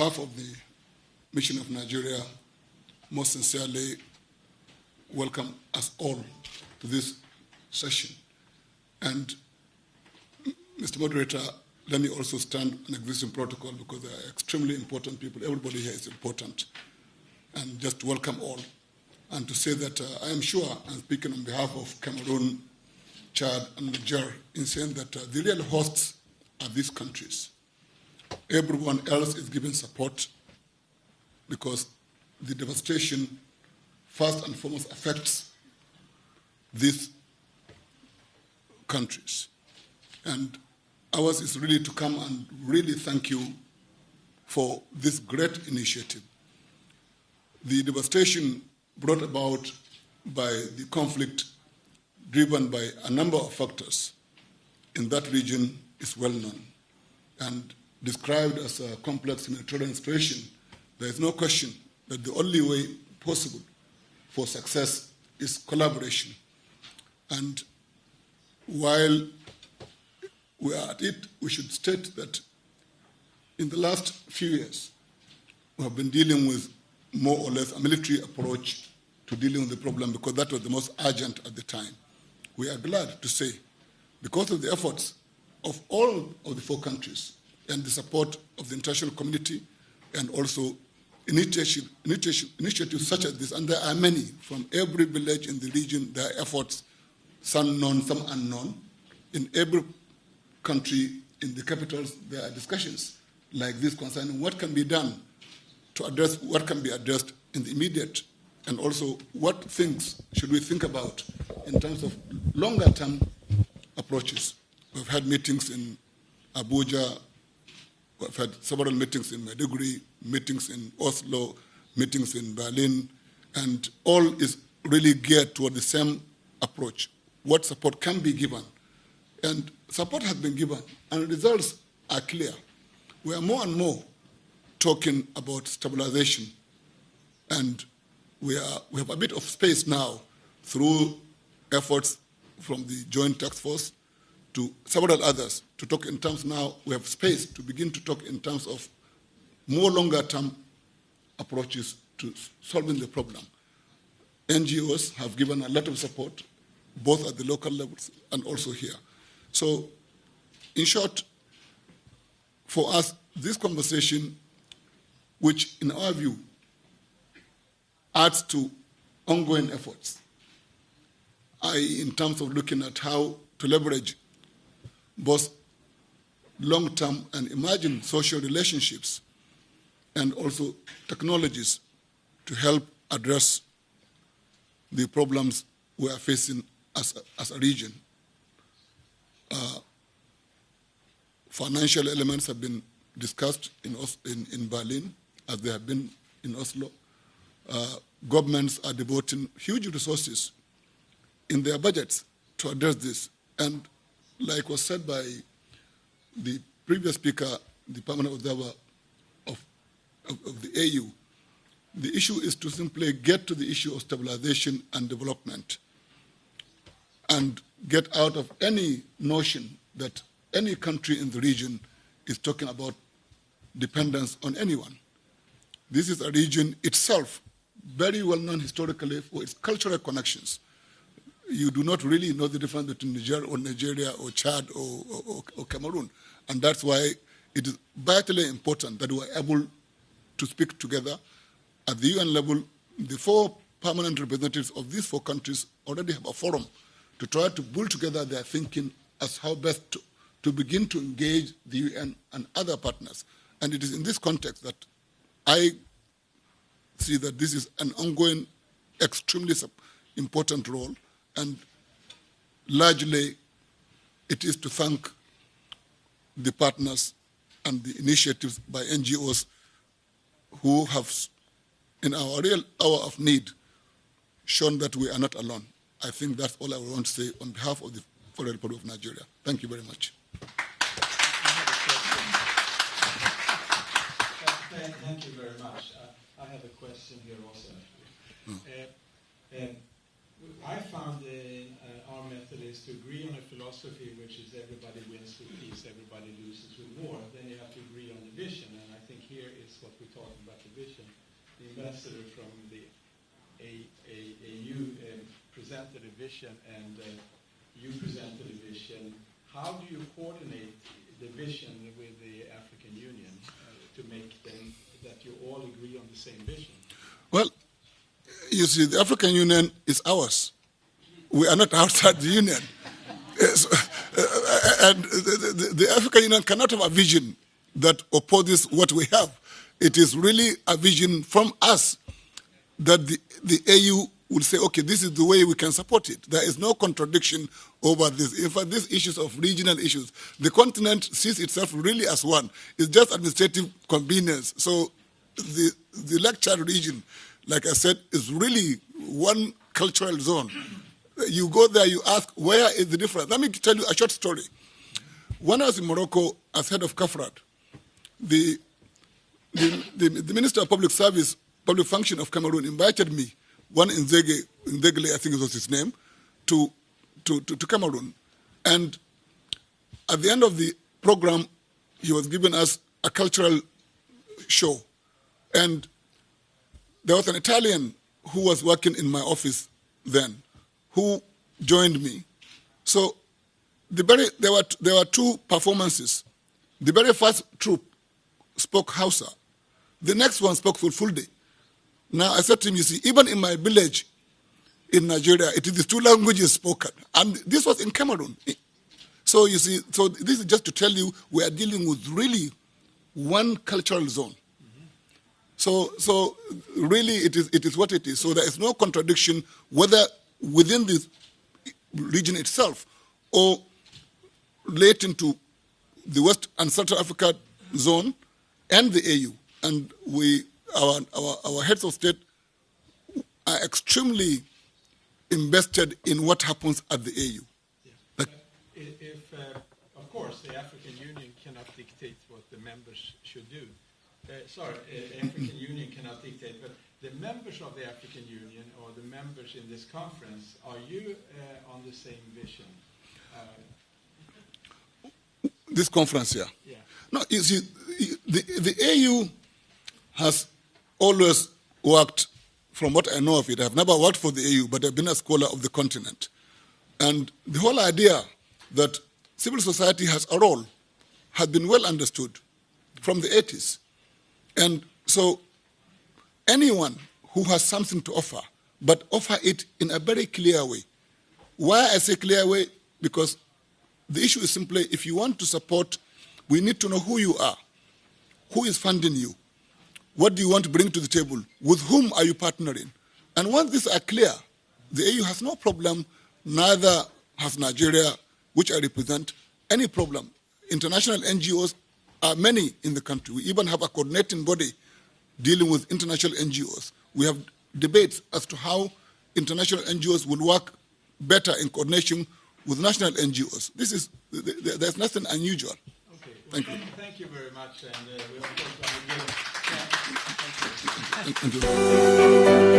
behalf of the Mission of Nigeria, most sincerely welcome us all to this session. And Mr. Moderator, let me also stand on existing protocol because they are extremely important people. Everybody here is important. And just welcome all. And to say that I am sure I'm speaking on behalf of Cameroon, Chad, and Niger in saying that the real hosts are these countries. Everyone else is giving support because the devastation first and foremost affects these countries. And ours is really to come and really thank you for this great initiative. The devastation brought about by the conflict driven by a number of factors in that region is well known. And described as a complex humanitarian situation, there is no question that the only way possible for success is collaboration. And while we are at it, we should state that in the last few years, we have been dealing with more or less a military approach to dealing with the problem because that was the most urgent at the time. We are glad to say, because of the efforts of all of the 4 countries and the support of the international community and also initiatives such as this, and there are many from every village in the region, there are efforts, some known, some unknown. In every country, in the capitals, there are discussions like this concerning what can be done to address what can be addressed in the immediate, and also what things should we think about in terms of longer-term approaches. We've had meetings in Abuja, we've had several meetings in Maiduguri, meetings in Oslo, meetings in Berlin, and all is really geared toward the same approach. What support can be given? And support has been given, and results are clear. We are more and more talking about stabilization, and we have a bit of space now through efforts from the Joint Task Force to several others to talk in terms now, we have space to begin to talk in terms of more longer-term approaches to solving the problem. NGOs have given a lot of support, both at the local levels and also here. So, in short, for us, this conversation, which in our view adds to ongoing efforts, in terms of looking at how to leverage both long-term and emerging social relationships and also technologies to help address the problems we are facing as a region. Financial elements have been discussed in Berlin, as they have been in Oslo. Governments are devoting huge resources in their budgets to address this. And like was said by the previous speaker, the permanent observer of the AU, the issue is to simply get to the issue of stabilization and development and get out of any notion that any country in the region is talking about dependence on anyone. This is a region itself very well known historically for its cultural connections. You do not really know the difference between Niger or Nigeria or Chad or Cameroon. And that's why it is vitally important that we are able to speak together. At the UN level, the 4 permanent representatives of these 4 countries already have a forum to try to pull together their thinking as how best to begin to engage the UN and other partners. And it is in this context that I see that this is an ongoing, extremely important role, and largely it is to thank the partners and the initiatives by NGOs who have, in our real hour of need, shown that we are not alone. I think that's all I want to say on behalf of the Federal Republic of Nigeria. Thank you very much. Thank you very much. I have a question here also. I found our method is to agree on a philosophy, which is everybody wins with peace, everybody loses with war. Then you have to agree on the vision, and I think here is what we're talking about, the vision. The ambassador from the AU presented a vision, and you presented a vision. How do you coordinate the vision with the African Union to make them that you all agree on the same vision? Well, you see, the African Union is ours. We are not outside the Union. And the African Union cannot have a vision that opposes what we have. It is really a vision from us that the AU will say, okay, this is the way we can support it. There is no contradiction over this. In fact, these issues of regional issues, the continent sees itself really as one. It's just administrative convenience. So the Lake Chad region, like I said, is really one cultural zone. You go there, you ask, where is the difference? Let me tell you a short story. When I was in Morocco as head of Kafrad, the Minister of Public Service, Public Function of Cameroon invited me, one in Nzegle, I think it was his name, to Cameroon. And at the end of the program, he was giving us a cultural show. And there was an Italian who was working in my office then, who joined me. So there were two performances. The very first troupe spoke Hausa. The next one spoke Fulfulde. Now I said to him, you see, even in my village in Nigeria, it is the two languages spoken. And this was in Cameroon. So you see, so this is just to tell you we are dealing with really one cultural zone. So really it is what it is. So there is no contradiction whether within the region itself or relating to the West and Central Africa zone and the AU. And our heads of state are extremely invested in what happens at the AU. Yeah. Of course, the African Union cannot dictate what the members should do. The African Union cannot dictate, but the members of the African Union or the members in this conference, are you on the same vision? This conference here? Yeah. No, you see, the AU has always worked, from what I know of it, I've never worked for the AU, but I've been a scholar of the continent. And the whole idea that civil society has a role has been well understood from the 80s. And so anyone who has something to offer, but offer it in a very clear way. Why I say clear way? Because the issue is simply, if you want to support, we need to know who you are, who is funding you, what do you want to bring to the table, with whom are you partnering? And once these are clear, the AU has no problem, neither has Nigeria, which I represent, any problem. International NGOs are many in the country. We even have a coordinating body dealing with international NGOs. We have debates as to how international NGOs will work better in coordination with national NGOs. There's nothing unusual. Okay. Thank you. Thank you very much. And we of course want to give Thank you.